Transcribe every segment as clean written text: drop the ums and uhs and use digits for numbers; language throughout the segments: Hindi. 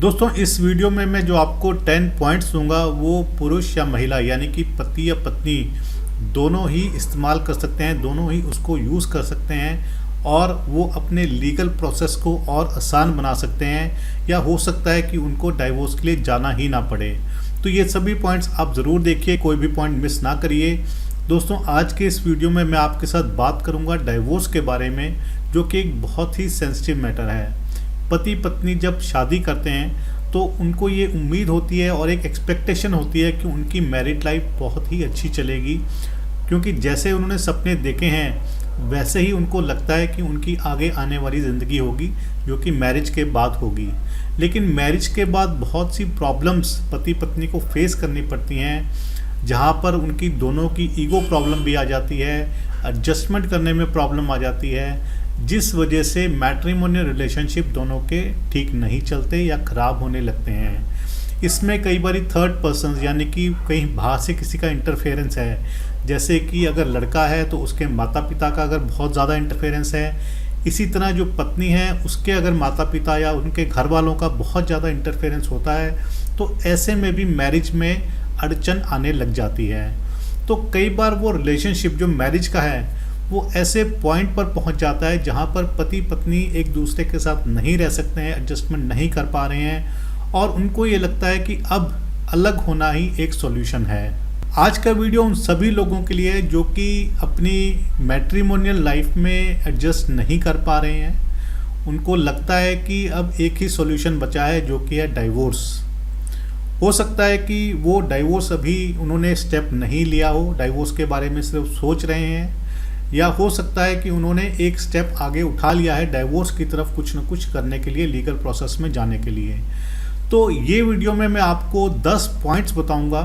दोस्तों इस वीडियो में मैं जो आपको 10 पॉइंट्स दूंगा वो पुरुष या महिला यानी कि पति या पत्नी दोनों ही इस्तेमाल कर सकते हैं, दोनों ही उसको यूज़ कर सकते हैं और वो अपने लीगल प्रोसेस को और आसान बना सकते हैं, या हो सकता है कि उनको डाइवोर्स के लिए जाना ही ना पड़े। तो ये सभी पॉइंट्स आप ज़रूर देखिए, कोई भी पॉइंट मिस ना करिए। दोस्तों आज के इस वीडियो में मैं आपके साथ बात करूंगा डाइवोर्स के बारे में, जो कि एक बहुत ही सेंसिटिव मैटर है। पति पत्नी जब शादी करते हैं तो उनको ये उम्मीद होती है और एक एक्सपेक्टेशन होती है कि उनकी मैरिड लाइफ बहुत ही अच्छी चलेगी, क्योंकि जैसे उन्होंने सपने देखे हैं वैसे ही उनको लगता है कि उनकी आगे आने वाली ज़िंदगी होगी जो कि मैरिज के बाद होगी। लेकिन मैरिज के बाद बहुत सी प्रॉब्लम्स पति पत्नी को फेस करनी पड़ती हैं, जहाँ पर उनकी दोनों की ईगो प्रॉब्लम भी आ जाती है, एडजस्टमेंट करने में प्रॉब्लम आ जाती है, जिस वजह से मैट्रिमोनियल रिलेशनशिप दोनों के ठीक नहीं चलते या ख़राब होने लगते हैं। इसमें कई बार थर्ड पर्सन यानी कि कहीं बाहर से किसी का इंटरफेरेंस है, जैसे कि अगर लड़का है तो उसके माता पिता का अगर बहुत ज़्यादा इंटरफेरेंस है, इसी तरह जो पत्नी है उसके अगर माता पिता या उनके घर वालों का बहुत ज़्यादा इंटरफेरेंस होता है, तो ऐसे में भी मैरिज में अड़चन आने लग जाती है। तो कई बार वो रिलेशनशिप जो मैरिज का है वो ऐसे पॉइंट पर पहुंच जाता है जहां पर पति पत्नी एक दूसरे के साथ नहीं रह सकते हैं, एडजस्टमेंट नहीं कर पा रहे हैं और उनको ये लगता है कि अब अलग होना ही एक सॉल्यूशन है। आज का वीडियो उन सभी लोगों के लिए जो कि अपनी मैट्रिमोनियल लाइफ में एडजस्ट नहीं कर पा रहे हैं। उनको लगता है कि अब एक ही सॉल्यूशन बचा है जो कि है डाइवोर्स। हो सकता है कि वो डाइवोर्स अभी उन्होंने स्टेप नहीं लिया हो, डाइवोर्स के बारे में सिर्फ सोच रहे हैं, या हो सकता है कि उन्होंने एक स्टेप आगे उठा लिया है डाइवोर्स की तरफ कुछ न कुछ करने के लिए, लीगल प्रोसेस में जाने के लिए। तो ये वीडियो में मैं आपको 10 पॉइंट्स बताऊंगा,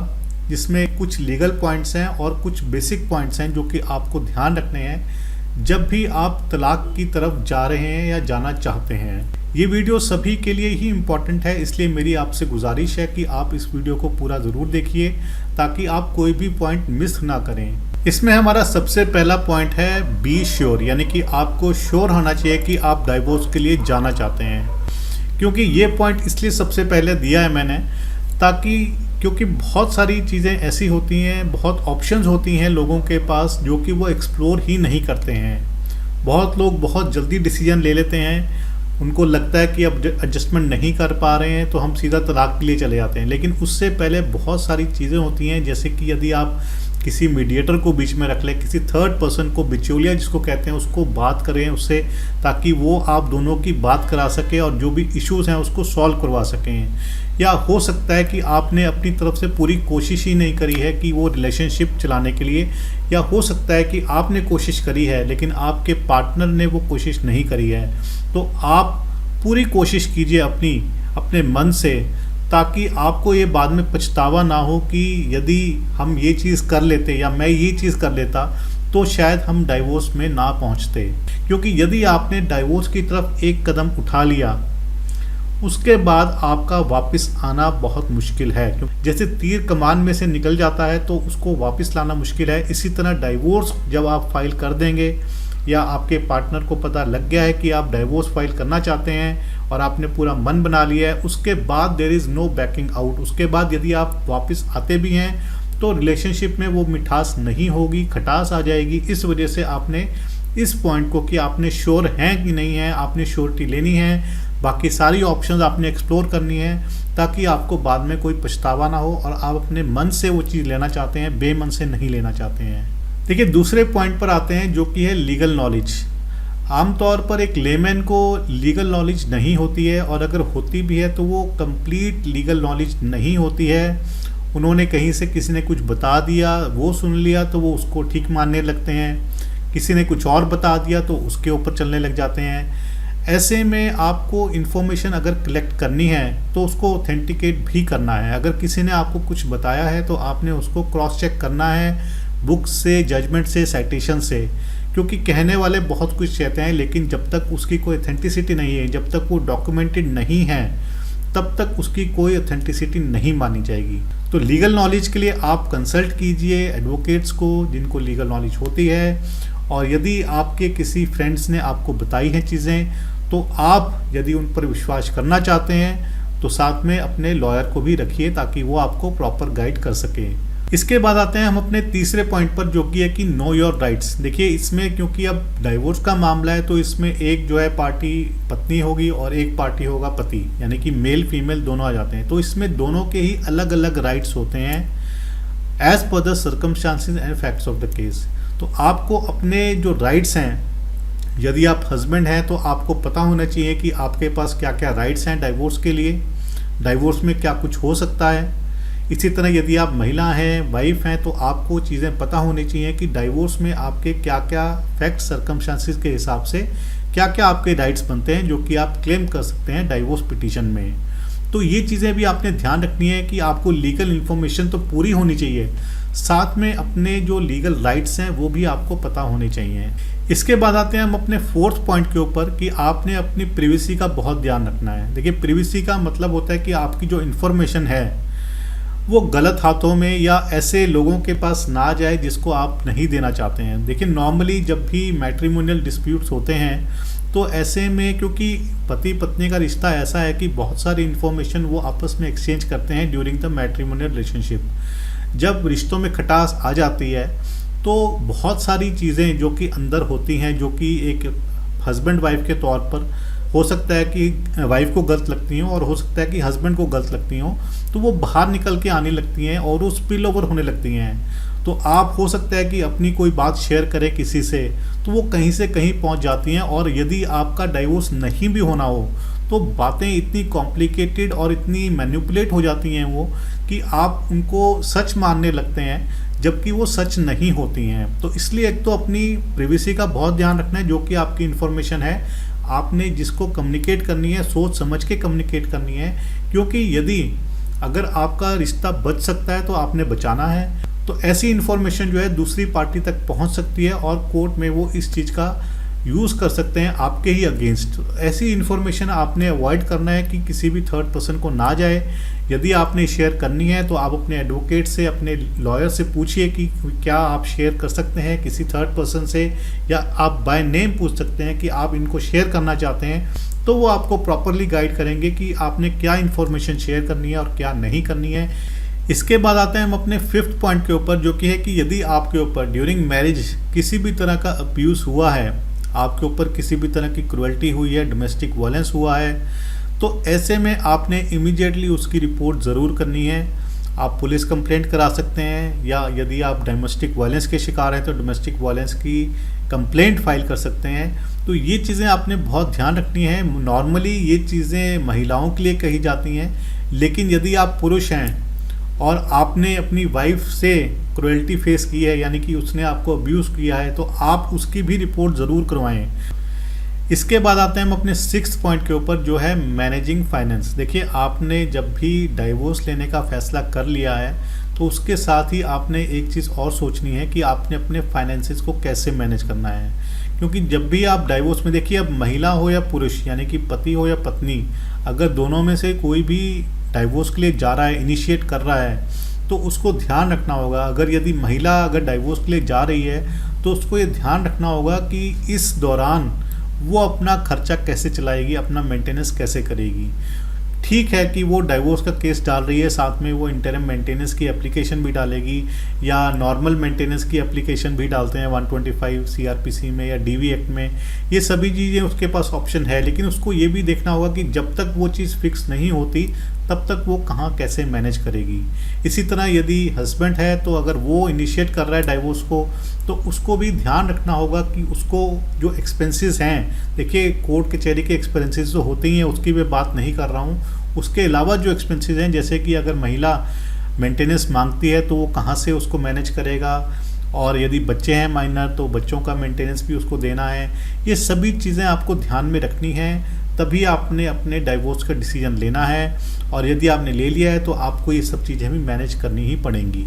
जिसमें कुछ लीगल पॉइंट्स हैं और कुछ बेसिक पॉइंट्स हैं जो कि आपको ध्यान रखने हैं जब भी आप तलाक की तरफ जा रहे हैं या जाना चाहते हैं। ये वीडियो सभी के लिए ही इम्पॉर्टेंट है, इसलिए मेरी आपसे गुजारिश है कि आप इस वीडियो को पूरा ज़रूर देखिए ताकि आप कोई भी पॉइंट मिस ना करें। इसमें हमारा सबसे पहला पॉइंट है बी श्योर, यानी कि आपको श्योर होना चाहिए कि आप डाइवोर्स के लिए जाना चाहते हैं। क्योंकि ये पॉइंट इसलिए सबसे पहले दिया है मैंने क्योंकि बहुत सारी चीज़ें ऐसी होती हैं, बहुत ऑप्शंस होती हैं लोगों के पास जो कि वो एक्सप्लोर ही नहीं करते हैं। बहुत लोग बहुत जल्दी डिसीजन ले लेते हैं, उनको लगता है कि अब एडजस्टमेंट नहीं कर पा रहे हैं तो हम सीधा तलाक के लिए चले जाते हैं। लेकिन उससे पहले बहुत सारी चीज़ें होती हैं, जैसे कि यदि आप किसी मीडिएटर को बीच में रख लें, किसी थर्ड पर्सन को, बिचौलिया जिसको कहते हैं, उसको बात करें उससे, ताकि वो आप दोनों की बात करा सके और जो भी इश्यूज़ हैं उसको सॉल्व करवा सकें। या हो सकता है कि आपने अपनी तरफ से पूरी कोशिश ही नहीं करी है कि वो रिलेशनशिप चलाने के लिए, या हो सकता है कि आपने कोशिश करी है लेकिन आपके पार्टनर ने वो कोशिश नहीं करी है। तो आप पूरी कोशिश कीजिए अपने मन से, ताकि आपको ये बाद में पछतावा ना हो कि यदि हम ये चीज़ कर लेते या मैं ये चीज़ कर लेता तो शायद हम डाइवोर्स में ना पहुंचते। क्योंकि यदि आपने डाइवोर्स की तरफ एक कदम उठा लिया, उसके बाद आपका वापस आना बहुत मुश्किल है। जैसे तीर कमान में से निकल जाता है तो उसको वापस लाना मुश्किल है, इसी तरह डाइवोर्स जब आप फाइल कर देंगे या आपके पार्टनर को पता लग गया है कि आप डाइवोर्स फाइल करना चाहते हैं और आपने पूरा मन बना लिया है, उसके बाद there is no backing out. उसके बाद यदि आप वापस आते भी हैं तो रिलेशनशिप में वो मिठास नहीं होगी, खटास आ जाएगी। इस वजह से आपने इस पॉइंट को कि आपने श्योर हैं कि नहीं है, आपने श्योरिटी लेनी है, बाकी सारी ऑप्शंस आपने एक्सप्लोर करनी है, ताकि आपको बाद में कोई पछतावा ना हो और आप अपने मन से वो चीज़ लेना चाहते हैं, बेमन से नहीं लेना चाहते हैं। देखिए दूसरे पॉइंट पर आते हैं जो कि है लीगल नॉलेज। आमतौर पर एक लेमैन को लीगल नॉलेज नहीं होती है, और अगर होती भी है तो वो कंप्लीट लीगल नॉलेज नहीं होती है। उन्होंने कहीं से किसी ने कुछ बता दिया, वो सुन लिया तो वो उसको ठीक मानने लगते हैं, किसी ने कुछ और बता दिया तो उसके ऊपर चलने लग जाते हैं। ऐसे में आपको इन्फॉर्मेशन अगर कलेक्ट करनी है तो उसको ऑथेंटिकेट भी करना है। अगर किसी ने आपको कुछ बताया है तो आपने उसको क्रॉस चेक करना है बुक्स से, जजमेंट से, साइटेशन से, क्योंकि कहने वाले बहुत कुछ कहते हैं लेकिन जब तक उसकी कोई ऑथेंटिसिटी नहीं है, जब तक वो डॉक्यूमेंटेड नहीं है, तब तक उसकी कोई ऑथेंटिसिटी नहीं मानी जाएगी। तो लीगल नॉलेज के लिए आप कंसल्ट कीजिए एडवोकेट्स को जिनको लीगल नॉलेज होती है, और यदि आपके किसी फ्रेंड्स ने आपको बताई हैं चीज़ें तो आप यदि उन पर विश्वास करना चाहते हैं तो साथ में अपने लॉयर को भी रखिए ताकि वो आपको प्रॉपर गाइड कर सके। इसके बाद आते हैं हम अपने तीसरे पॉइंट पर, जो कि है कि नो योर राइट्स। देखिए इसमें क्योंकि अब डाइवोर्स का मामला है तो इसमें एक जो है पार्टी पत्नी होगी और एक पार्टी होगा पति, यानी कि मेल फीमेल दोनों आ जाते हैं। तो इसमें दोनों के ही अलग अलग राइट्स होते हैं as per the circumstances and facts of the case. तो आपको अपने जो राइट्स हैं, यदि आप हस्बैंड हैं तो आपको पता होना चाहिए कि आपके पास क्या क्या राइट्स हैं डाइवोर्स के लिए, डाइवोर्स में क्या कुछ हो सकता है। इसी तरह यदि आप महिला हैं, वाइफ हैं, तो आपको चीज़ें पता होनी चाहिए कि डाइवोर्स में आपके क्या क्या फैक्ट सर्कमस्टांसेस के हिसाब से क्या क्या आपके राइट्स बनते हैं जो कि आप क्लेम कर सकते हैं डाइवोर्स पिटीशन में। तो ये चीज़ें भी आपने ध्यान रखनी है कि आपको लीगल इन्फॉर्मेशन तो पूरी होनी चाहिए, साथ में अपने जो लीगल राइट्स हैं वो भी आपको पता होने चाहिए। इसके बाद आते हैं हम अपने फोर्थ पॉइंट के ऊपर कि आपने अपनी प्रिवेसी का बहुत ध्यान रखना है। देखिए प्रिवेसी का मतलब होता है कि आपकी जो इन्फॉर्मेशन है वो गलत हाथों में या ऐसे लोगों के पास ना जाए जिसको आप नहीं देना चाहते हैं। देखिए नॉर्मली जब भी मैट्रिमोनियल डिस्प्यूट्स होते हैं तो ऐसे में, क्योंकि पति पत्नी का रिश्ता ऐसा है कि बहुत सारी इन्फॉर्मेशन वो आपस में एक्सचेंज करते हैं ड्यूरिंग द मैट्रिमोनियल रिलेशनशिप। जब रिश्तों में खटास आ जाती है तो बहुत सारी चीज़ें जो कि अंदर होती हैं, जो कि एक हस्बैंड वाइफ के तौर पर हो सकता है कि वाइफ को गलत लगती हों और हो सकता है कि हस्बैंड को गलत लगती हों, तो वो बाहर निकल के आने लगती हैं और वो स्पिल ओवर होने लगती हैं। तो आप हो सकता है कि अपनी कोई बात शेयर करें किसी से तो वो कहीं से कहीं पहुंच जाती हैं, और यदि आपका डाइवोर्स नहीं भी होना हो तो बातें इतनी कॉम्प्लिकेटेड और इतनी मैनिपुलेट हो जाती हैं वो कि आप उनको सच मानने लगते हैं जबकि वो सच नहीं होती हैं। तो इसलिए एक तो अपनी प्रिवेसी का बहुत ध्यान रखना है, जो कि आपकी इन्फॉर्मेशन है आपने जिसको कम्युनिकेट करनी है सोच समझ के कम्युनिकेट करनी है, क्योंकि यदि अगर आपका रिश्ता बच सकता है तो आपने बचाना है। तो ऐसी इन्फॉर्मेशन जो है दूसरी पार्टी तक पहुंच सकती है और कोर्ट में वो इस चीज़ का यूज़ कर सकते हैं आपके ही अगेंस्ट। ऐसी इन्फॉर्मेशन आपने अवॉइड करना है कि किसी भी थर्ड पर्सन को ना जाए। यदि आपने शेयर करनी है तो आप अपने एडवोकेट से, अपने लॉयर से पूछिए कि क्या आप शेयर कर सकते हैं किसी थर्ड पर्सन से, या आप बाय नेम पूछ सकते हैं कि आप इनको शेयर करना चाहते हैं, तो वो आपको प्रॉपरली गाइड करेंगे कि आपने क्या इन्फॉर्मेशन शेयर करनी है और क्या नहीं करनी है। इसके बाद आते हैं हम अपने फिफ्थ पॉइंट के ऊपर, जो कि है कि यदि आपके ऊपर ड्यूरिंग मैरिज किसी भी तरह का अब्यूज़ हुआ है, आपके ऊपर किसी भी तरह की क्रुएल्टी हुई है, डोमेस्टिक वायलेंस हुआ है, तो ऐसे में आपने इमीडिएटली उसकी रिपोर्ट ज़रूर करनी है। आप पुलिस कंप्लेंट करा सकते हैं, या यदि आप डोमेस्टिक वायलेंस के शिकार हैं तो डोमेस्टिक वायलेंस की कंप्लेंट फाइल कर सकते हैं। तो ये चीज़ें आपने बहुत ध्यान रखनी है। नॉर्मली ये चीज़ें महिलाओं के लिए कही जाती हैं, लेकिन यदि आप पुरुष हैं और आपने अपनी वाइफ से क्रुएल्टी फेस की है, यानी कि उसने आपको अब्यूज़ किया है, तो आप उसकी भी रिपोर्ट ज़रूर करवाएं। इसके बाद आते हैं हम अपने सिक्स्थ पॉइंट के ऊपर, जो है मैनेजिंग फाइनेंस। देखिए आपने जब भी डाइवोर्स लेने का फैसला कर लिया है तो उसके साथ ही आपने एक चीज़ और सोचनी है कि आपने अपने फाइनेंसेस को कैसे मैनेज करना है। क्योंकि जब भी आप डाइवोर्स में, देखिए अब महिला हो या पुरुष, यानी कि पति हो या पत्नी, अगर दोनों में से कोई भी डाइवोर्स के लिए जा रहा है, इनिशिएट कर रहा है, तो उसको ध्यान रखना होगा। अगर यदि महिला अगर डाइवोर्स के लिए जा रही है तो उसको ये ध्यान रखना होगा कि इस दौरान वो अपना खर्चा कैसे चलाएगी, अपना मेंटेनेंस कैसे करेगी। ठीक है कि वो डाइवोर्स का केस डाल रही है, साथ में वो इंटरम मेंटेनेंस की एप्लीकेशन भी डालेगी या नॉर्मल मेंटेनेंस की एप्लीकेशन भी डालते हैं 125 सीआरपीसी में या डीवी एक्ट में, ये सभी चीज़ें उसके पास ऑप्शन है। लेकिन उसको ये भी देखना होगा कि जब तक वो चीज़ फिक्स नहीं होती तब तक वो कहाँ कैसे मैनेज करेगी। इसी तरह यदि हस्बैंड है तो अगर वो इनिशिएट कर रहा है डाइवोर्स को, तो उसको भी ध्यान रखना होगा कि उसको जो एक्सपेंसेस हैं, देखिए कोर्ट कचहरी के एक्सपेंसेस जो होते ही हैं उसकी मैं बात नहीं कर रहा हूँ, उसके अलावा जो एक्सपेंसेस हैं, जैसे कि अगर महिला मेंटेनेंस मांगती है तो वो कहाँ से उसको मैनेज करेगा, और यदि बच्चे हैं माइनर तो बच्चों का मेंटेनेंस भी उसको देना है। ये सभी चीज़ें आपको ध्यान में रखनी है, तभी आपने अपने डाइवोर्स का डिसीजन लेना है। और यदि आपने ले लिया है तो आपको ये सब चीज़ें भी मैनेज करनी ही पड़ेंगी।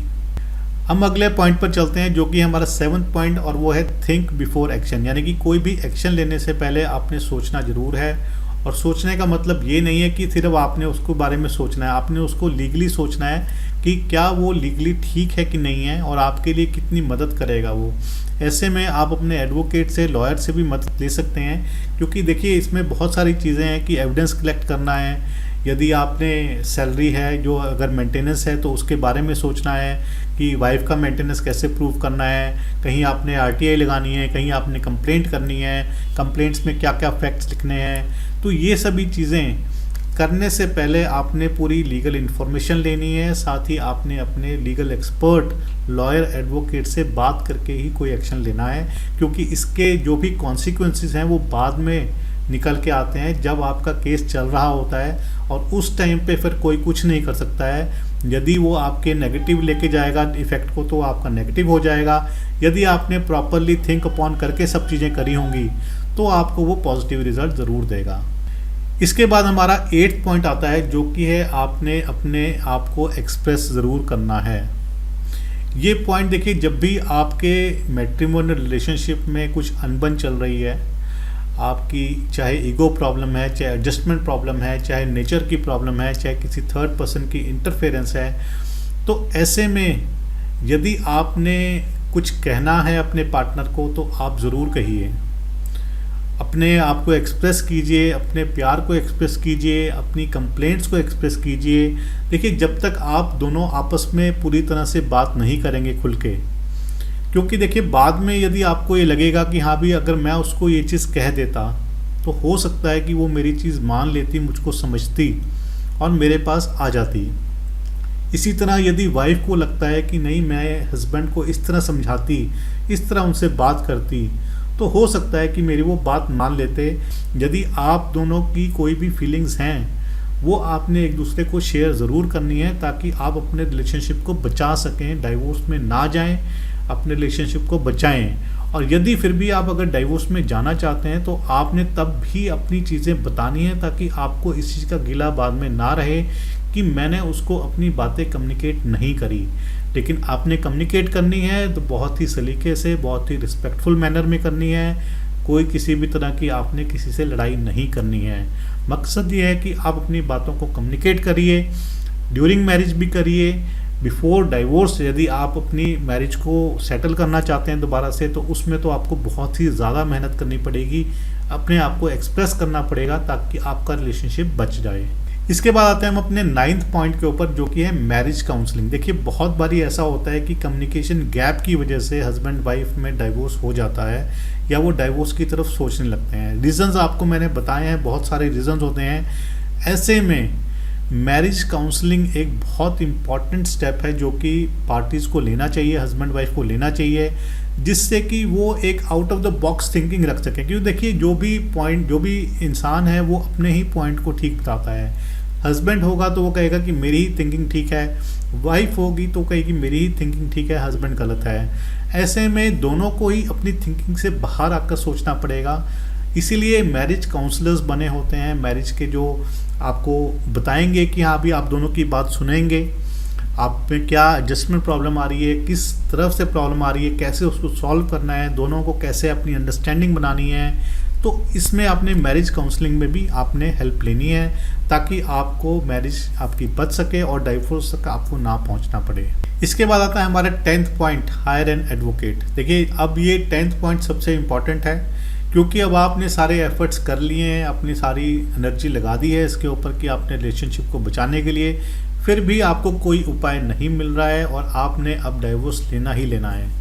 हम अगले पॉइंट पर चलते हैं, जो कि हमारा 7th पॉइंट, और वो है थिंक बिफोर एक्शन। यानी कि कोई भी एक्शन लेने से पहले आपने सोचना ज़रूर है। और सोचने का मतलब ये नहीं है कि सिर्फ आपने उसको बारे में सोचना है, आपने उसको लीगली सोचना है कि क्या वो लीगली ठीक है कि नहीं है और आपके लिए कितनी मदद करेगा वो। ऐसे में आप अपने एडवोकेट से, लॉयर से भी मदद ले सकते हैं, क्योंकि देखिए इसमें बहुत सारी चीज़ें हैं कि एविडेंस कलेक्ट करना है, यदि आपने सैलरी है जो अगर मेंटेनेंस है तो उसके बारे में सोचना है कि वाइफ का मेंटेनेंस कैसे प्रूव करना है, कहीं आपने आरटीआई लगानी है, कहीं आपने कंप्लेंट करनी है, कंप्लेंट्स में क्या क्या फैक्ट्स लिखने हैं। तो ये सभी चीज़ें करने से पहले आपने पूरी लीगल इन्फॉर्मेशन लेनी है, साथ ही आपने अपने लीगल एक्सपर्ट लॉयर एडवोकेट से बात करके ही कोई एक्शन लेना है, क्योंकि इसके जो भी कॉन्सिक्वेंसेस हैं वो बाद में निकल के आते हैं जब आपका केस चल रहा होता है, और उस टाइम पे फिर कोई कुछ नहीं कर सकता है। यदि वो आपके नेगेटिव लेके जाएगा इफ़ेक्ट को तो आपका नेगेटिव हो जाएगा, यदि आपने प्रॉपरली थिंक अपॉन करके सब चीज़ें करी होंगी तो आपको वो पॉजिटिव रिजल्ट ज़रूर देगा। इसके बाद हमारा 8th पॉइंट आता है, जो कि है आपने अपने आप को एक्सप्रेस ज़रूर करना है। ये पॉइंट देखिए, जब भी आपके मैट्रिमोनियल रिलेशनशिप में कुछ अनबन चल रही है, आपकी चाहे ईगो प्रॉब्लम है, चाहे एडजस्टमेंट प्रॉब्लम है, चाहे नेचर की प्रॉब्लम है, चाहे किसी थर्ड पर्सन की इंटरफेरेंस है, तो ऐसे में यदि आपने कुछ कहना है अपने पार्टनर को तो आप ज़रूर कहिए। अपने आप को एक्सप्रेस कीजिए, अपने प्यार को एक्सप्रेस कीजिए, अपनी कंप्लेंट्स को एक्सप्रेस कीजिए। देखिए, जब तक आप दोनों आपस में पूरी तरह से बात नहीं करेंगे खुल के, क्योंकि देखिए बाद में यदि आपको ये लगेगा कि हाँ भी अगर मैं उसको ये चीज़ कह देता तो हो सकता है कि वो मेरी चीज़ मान लेती, मुझको समझती और मेरे पास आ जाती। इसी तरह यदि वाइफ को लगता है कि नहीं, मैं हस्बैंड को इस तरह समझाती, इस तरह उनसे बात करती, तो हो सकता है कि मेरी वो बात मान लेते। यदि आप दोनों की कोई भी फीलिंग्स हैं वो आपने एक दूसरे को शेयर ज़रूर करनी है, ताकि आप अपने रिलेशनशिप को बचा सकें, डाइवोर्स में ना जाएं, अपने रिलेशनशिप को बचाएं। और यदि फिर भी आप अगर डाइवोर्स में जाना चाहते हैं तो आपने तब भी अपनी चीज़ें बतानी है, ताकि आपको इस चीज़ का गिला बाद में ना रहे कि मैंने उसको अपनी बातें कम्युनिकेट नहीं करी। लेकिन आपने कम्युनिकेट करनी है तो बहुत ही सलीके से, बहुत ही रिस्पेक्टफुल मैनर में करनी है। कोई किसी भी तरह की आपने किसी से लड़ाई नहीं करनी है। मकसद ये है कि आप अपनी बातों को कम्युनिकेट करिए, ड्यूरिंग मैरिज भी करिए, बिफोर डाइवोर्स यदि आप अपनी मैरिज को सेटल करना चाहते हैं दोबारा से, तो उसमें तो आपको बहुत ही ज़्यादा मेहनत करनी पड़ेगी, अपने आप को एक्सप्रेस करना पड़ेगा ताकि आपका रिलेशनशिप बच जाए। इसके बाद आते हैं हम अपने 9th पॉइंट के ऊपर, जो कि है मैरिज काउंसलिंग। देखिए, बहुत बारी ऐसा होता है कि कम्युनिकेशन गैप की वजह से हस्बैंड वाइफ में डाइवोर्स हो जाता है, या वो डाइवोर्स की तरफ सोचने लगते हैं। रीज़न्स आपको मैंने बताए हैं, बहुत सारे रीज़न्स होते हैं। ऐसे में मैरिज काउंसलिंग एक बहुत इम्पॉर्टेंट स्टेप है जो कि पार्टीज़ को लेना चाहिए, हस्बैंड वाइफ को लेना चाहिए, जिससे कि वो एक out of the box thinking रख सकें। क्योंकि देखिए, जो भी इंसान है वो अपने ही पॉइंट को ठीक बताता है। हस्बैंड होगा तो वो कहेगा कि मेरी ही थिंकिंग ठीक है, वाइफ होगी तो कहेगी मेरी ही थिंकिंग ठीक है, हस्बैंड गलत है। ऐसे में दोनों को ही अपनी थिंकिंग से बाहर आकर सोचना पड़ेगा। इसीलिए मैरिज काउंसलर्स बने होते हैं, मैरिज के जो आपको बताएंगे कि हाँ भी आप दोनों की बात सुनेंगे, आप में क्या एडजस्टमेंट प्रॉब्लम आ रही है, किस तरफ से प्रॉब्लम आ रही है, कैसे उसको सॉल्व करना है, दोनों को कैसे अपनी अंडरस्टैंडिंग बनानी है। तो इसमें आपने मैरिज काउंसलिंग में भी आपने हेल्प लेनी है, ताकि आपको मैरिज आपकी बच सके और डाइवोर्स तक आपको ना पहुंचना पड़े। इसके बाद आता है हमारा 10th point, hire an advocate. देखिए, अब ये 10th पॉइंट सबसे इम्पॉर्टेंट है, क्योंकि अब आपने सारे एफर्ट्स कर लिए हैं, अपनी सारी एनर्जी लगा दी है इसके ऊपर कि आपने रिलेशनशिप को बचाने के लिए, फिर भी आपको कोई उपाय नहीं मिल रहा है और आपने अब डाइवोर्स लेना ही लेना है।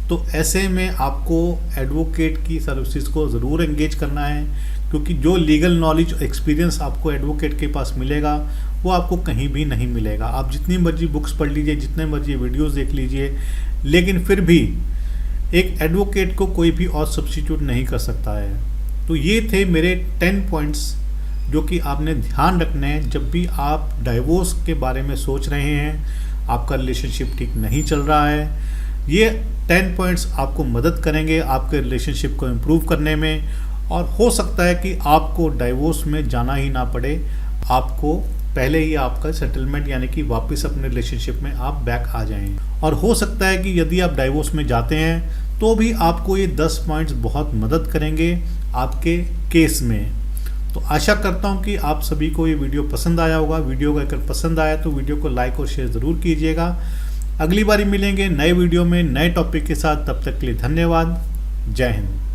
तो ऐसे में आपको एडवोकेट की सर्विसेज को ज़रूर एंगेज करना है, क्योंकि जो लीगल नॉलेज और एक्सपीरियंस आपको एडवोकेट के पास मिलेगा वो आपको कहीं भी नहीं मिलेगा। आप जितनी मर्जी बुक्स पढ़ लीजिए, जितने मर्जी वीडियोस देख लीजिए, लेकिन फिर भी एक एडवोकेट को कोई भी और सब्स्टिट्यूट नहीं कर सकता है। तो ये थे मेरे 10 पॉइंट्स जो कि आपने ध्यान रखने हैं जब भी आप डाइवोर्स के बारे में सोच रहे हैं, आपका रिलेशनशिप ठीक नहीं चल रहा है। ये 10 पॉइंट्स आपको मदद करेंगे आपके रिलेशनशिप को इम्प्रूव करने में, और हो सकता है कि आपको डाइवोर्स में जाना ही ना पड़े, आपको पहले ही आपका सेटलमेंट यानी कि वापस अपने रिलेशनशिप में आप बैक आ जाएं। और हो सकता है कि यदि आप डाइवोर्स में जाते हैं तो भी आपको ये 10 पॉइंट्स बहुत मदद करेंगे आपके केस में। तो आशा करता हूँ कि आप सभी को ये वीडियो पसंद आया होगा। वीडियो अगर पसंद आया तो वीडियो को लाइक और शेयर ज़रूर कीजिएगा। अगली बारी मिलेंगे नए वीडियो में नए टॉपिक के साथ, तब तक के लिए धन्यवाद। जय हिंद।